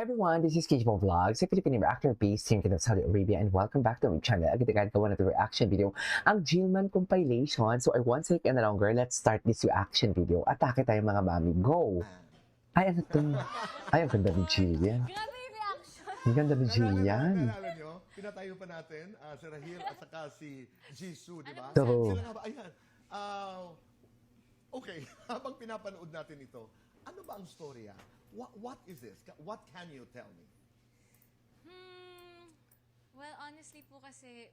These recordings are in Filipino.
Hi everyone, this is Kejmo Vlogs, a Filipino reactor based here in Saudi Arabia, and welcome back to my channel. Agad-agad gawa na ito reaction video, ang Jillman compilation. So I won't take any longer, let's start this reaction video. Atake tayo mga mami, go! Ay, ano to? Ay, ang ganda ni Jillian. Grabe yung reaction. Ang ganda ni Jillian. Naalala nyo, pinatayo pa natin si Rahil at saka si Jisoo, di ba? True. Sila nga ba? Ayan. Okay, habang pinapanood natin ito, ano ba ang storya? What is this? What can you tell me? Well, honestly po kasi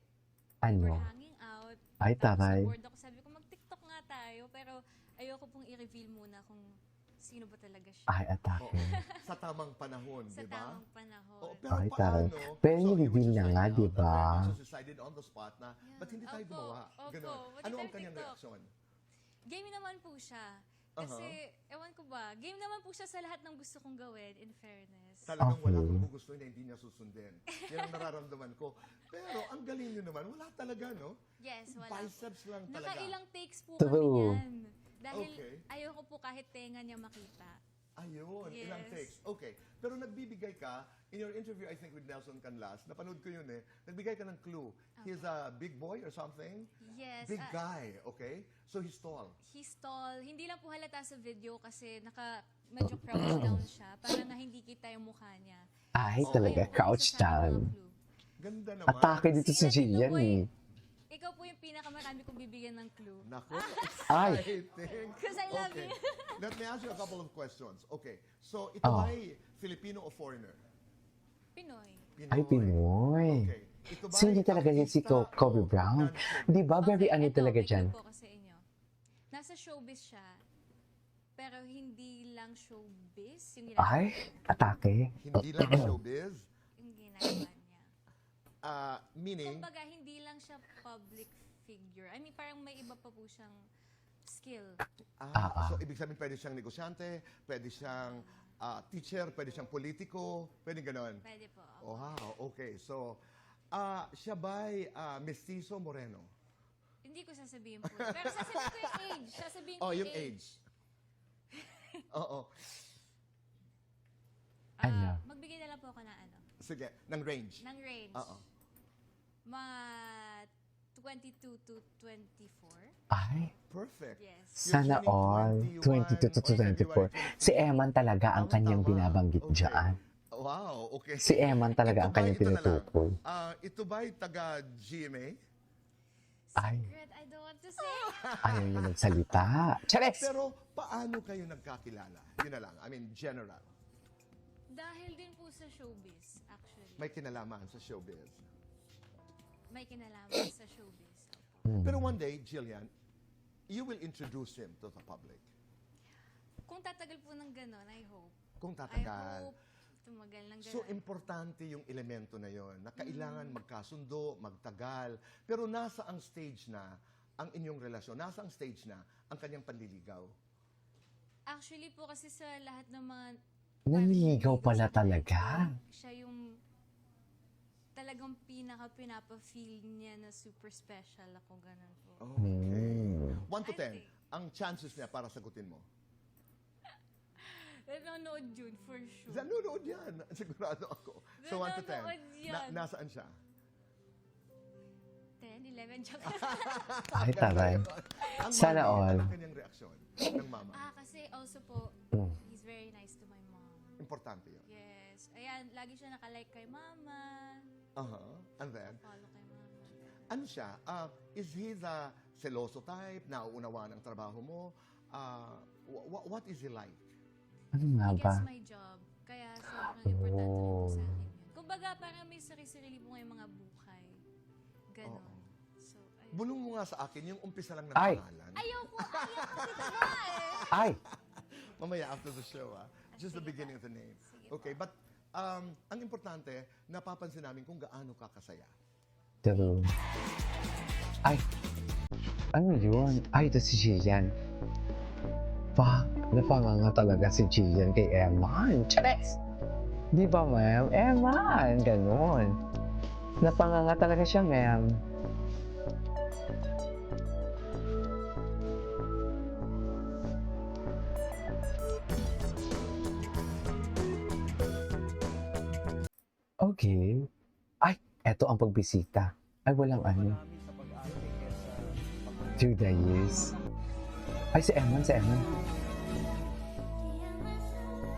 Ano? we're hanging out. Ay, Tapos taray. na-bored ako. Sabi ko, mag-TikTok nga tayo. Pero ayoko pong i-reveal muna kung sino ba talaga siya. Ay, atake. Sa tamang panahon, Sa di ba? tamang panahon. Oh, pero Ay, taray. paano? Pero So, ni-reveal you na just nga, find di out ba? that you just decided on the spot na, Yeah. ba't hindi tayo Opo, gumawa? opo. Ganon. Ba't Ano hindi ang tayo kanyang TikTok? reaksyon? Game naman po siya. Kasi, ewan ko ba, game naman po siya sa lahat ng gusto kong gawin, in fairness. Talagang wala Okay. kang gugustuhin na hindi niya susundin. Yan ang nararamdaman ko. Pero ang galing niyo naman, wala talaga, no? Yes, wala po. Biceps lang talaga. Nakailang takes po True. kami yan. Dahil Okay. ayoko po kahit tenga niya makita. Ayun, ilang Yes. takes. Okay. Pero nagbibigay ka, in your interview, I think, with Nelson Canlas, napanood ko yun eh, nagbigay ka ng clue. He's a big boy or something? Yes. Big guy, okay? So he's tall. He's tall. Hindi lang po halata sa video kasi medyo crouch down siya para na hindi kita yung mukha niya. Ay, Oh. talaga, Ayun po yung couch sasabi ko down. ng clue. Ganda naman. Atake dito si Sige, Jillian ito po eh. Ikaw po yung pinakamarami kong bibigyan ng clue. Naku, Ay. exciting. Because I love Okay. you. Let me ask you a couple of questions. Okay. So, ito Oh. ay Filipino o foreigner? Pinoy. Ay, Pinoy. Okay. Ito ba So, hindi ay talaga yan si artista Kobe o Brown. non-showbiz? Di ba? Very ano ito, talaga may clue dyan. po ko sa inyo. Nasa showbiz siya, pero hindi lang showbiz yung ginagawa Ay, niya. atake. Hindi lang showbiz. Yung ginagawa niya. Meaning, Kumbaga, hindi lang siya public figure. I mean, parang may iba pa po siyang skill. so ibig sabihin pwede siyang negosyante, pwede siyang teacher, pwede siyang politiko, pwede ganon. Pwede po. Oh, wow, okay. So, siya ba'y mestizo moreno? Hindi ko sasabihin po. Pero sasabihin ko yung age. Sasabihin ko Oh, yung age. Oo. Ano? Magbigay na lang po ako ng ano. Sige, ng range. Ng range. Oo. Mga 22 to 24. Ay, Perfect. Yes. sana You're all. turning 22 to 24. Si Eman talaga ang kanyang binabanggit Okay. dyan. Wow, okay. Si Eman talaga ang kanyang Ito na lang. tinutukoy. Ito ba'y taga GMA? Ay. Secret, I don't want to say. Ayaw niya nagsalita. Chares! Pero paano kayo nagkakilala? Yun na lang. I mean, general. Dahil din po sa showbiz, actually. May kinalaman sa showbiz. May kinalaman sa showbiz. Pero one day, Jillian, you will introduce him to the public. Kung tatagal po ng gano'n, I hope. Kung I tatagal. hope tumagal ng gano'n. So, importante yung elemento na yon na kailangan magkasundo, magtagal, pero nasa ang stage na ang inyong relasyon, nasa ang stage na ang kanyang panliligaw. Actually po kasi sa lahat ng mga Naniligaw pala sa buhay talaga. ko, siya yung talagang pinaka-pinapa-feel niya na super special ako, ganun po. Okay. 1 to I 10, think. ang chances niya para sagutin mo. Nanonood yun, for sure. Nanonood yan, sigurado ako. So 1 to 10, Nanonood yan. nasaan siya? 10, 11, tsaka. Ay, taray. Ang Sana mami, all. Ang kanyang reaksyon ng mama. Kasi also po, Mm. he's very nice to my mom. Importante yun. Yes. Ayan, lagi siya nakalike kay mama. And then, Follow kay mama. ano siya? Is he the seloso type? Nauunawa ng trabaho mo? What is he like? Ano nga He ba? gets my job. Kaya sobrang importante rin po Oh. sa akin yun. Kumbaga, parang may sarili-sarili po ngayong mga buhay. Ganon. Oo. So, ayun. Bulong mo nga sa akin yung umpisa lang ng Ay! pangalan. Ayoko dito ba eh. Ay! Mamaya after the show, just the Sige beginning pa. of the name. Sige Okay, but ang importante, napapansin namin kung gaano ka kasaya. True. Ay! Ano yun? Ay, ito si Jillian. Napanganga talaga si Jillian kay Eman. Chares! Di ba, ma'am? Eman! Ganon. Napanganga talaga siya, ma'am. Okay. Ay, eto ang pagbisita. Ay, walang ano. Through the years. Ay, si Eman, si Eman.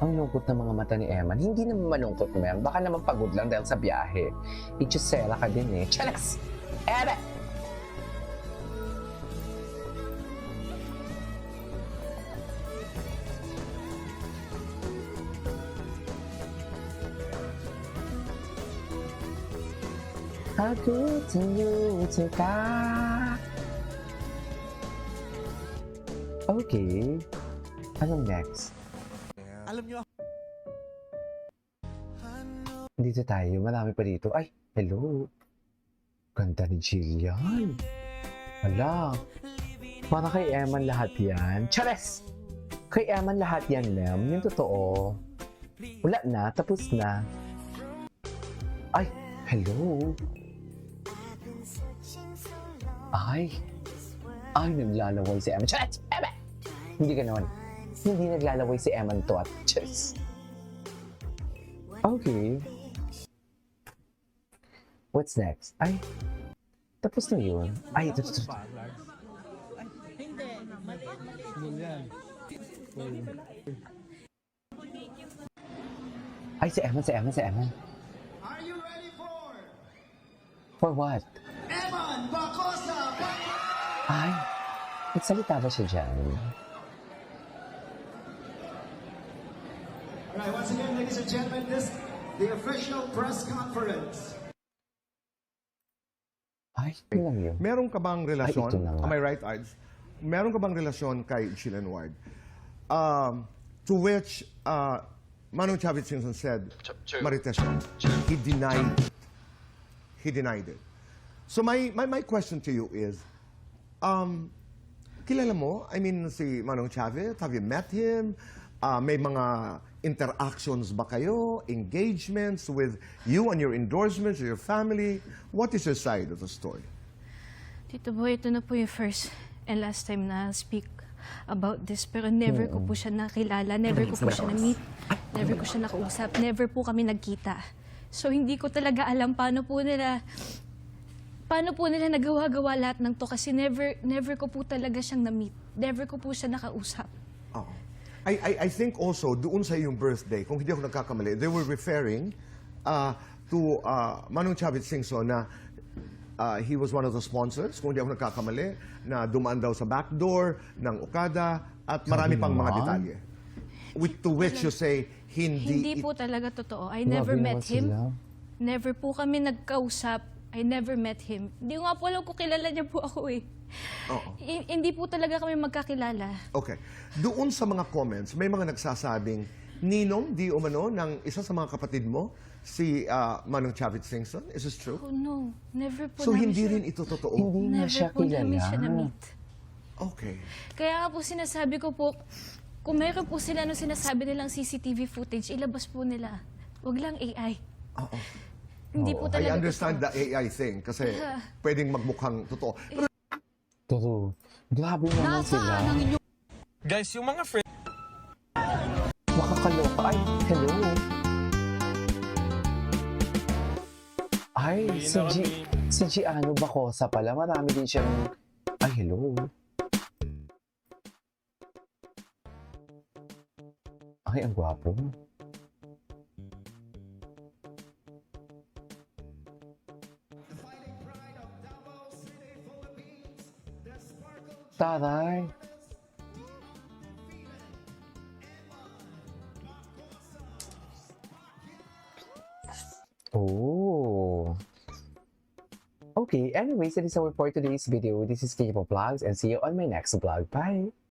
Ang lungkot ng mga mata ni Eman. Hindi naman malungkot, ma'am. Baka naman pagod lang dahil sa biyahe. Itchusela ka din eh. Chalas! Ere! Ako to you to ka. Okay. Anong next? Alam nyo, Dito tayo. Marami pa dito. Ay, hello. Ganda ni Jillian. Wala. Para kay Eman lahat yan. Chares! Kay Eman lahat yan, ma'am. Yung totoo. Wala na. Tapos na. Ay, hello. Ay. Ay, naglalaway si Eman. Chares! Eman! Hindi ganon. Hindi naglalaway si Eman to at chares. Okay. What's next? Ay, tapos na yun. Ay, ito. Ay, si Eman. are you ready for For what? Eman Bacosa? Ay, nagsalita ba siya dyan? Right, once again, ladies and gentlemen, this the official press conference. Ay, yun lang yun. Meron ka bang relasyon? Ay, ito na nga. Am I right, Ards? Meron ka bang relasyon kay Jillian Ward? To which Manong Chavit Singson said, Marites, he denied it. He denied it. So my question to you is, kilala mo? I mean, si Manong Chavit, have you met him? May mga interactions ba kayo? Engagements with you and your endorsements, your family? What is your side of the story? Tito Boy, ito na po yung first and last time na speak about this. Pero never ko po siya nakilala, never ko po siya na-meet, never ko siya nakausap, never po kami nagkita. So hindi ko talaga alam paano po nila nagawa-gawa lahat ng to kasi never ko po talaga siyang na-meet. Never ko po siya nakausap. Oo. I think also, doon sa iyong birthday, kung hindi ako nagkakamali, they were referring to Manong Chavit Singson na he was one of the sponsors, kung hindi ako nagkakamali, na dumaan daw sa backdoor ng Okada at marami pang mga naman. detalye. To which you say, Hindi hindi po talaga totoo. I never Grabe met naman him. sila. Never po kami nagkausap. I never met him. Hindi ko nga po alam kung kilala niya po ako eh. Oo. Hindi po talaga kami magkakilala. Okay. Doon sa mga comments, may mga nagsasabing, ninong, di umano, ng isa sa mga kapatid mo, si Manong Chavit Singson. Is this true? Oh no, never po So namin hindi siya, rin ito totoo? Hindi na never siya po namin kilala. siya na-meet. Okay. Kaya nga po sinasabi ko po, kung meron po sila nung sinasabi nilang CCTV footage, ilabas po nila. Huwag lang AI. Oo. Hindi po I talaga understand totoo. the AI thing kasi pwedeng magmukhang totoo. Pero Totoo. Grabe naman sila. Guys, yung mga friends Makakaloka. Ay, hello. Ay, si Giano Bacosa pala. Marami din siyang... Ay, hello. Ay, ang gwapo. Taray. Oh. Okay, anyways, that is our for today's video. This is Kipo Vlogs and see you on my next vlog. Bye!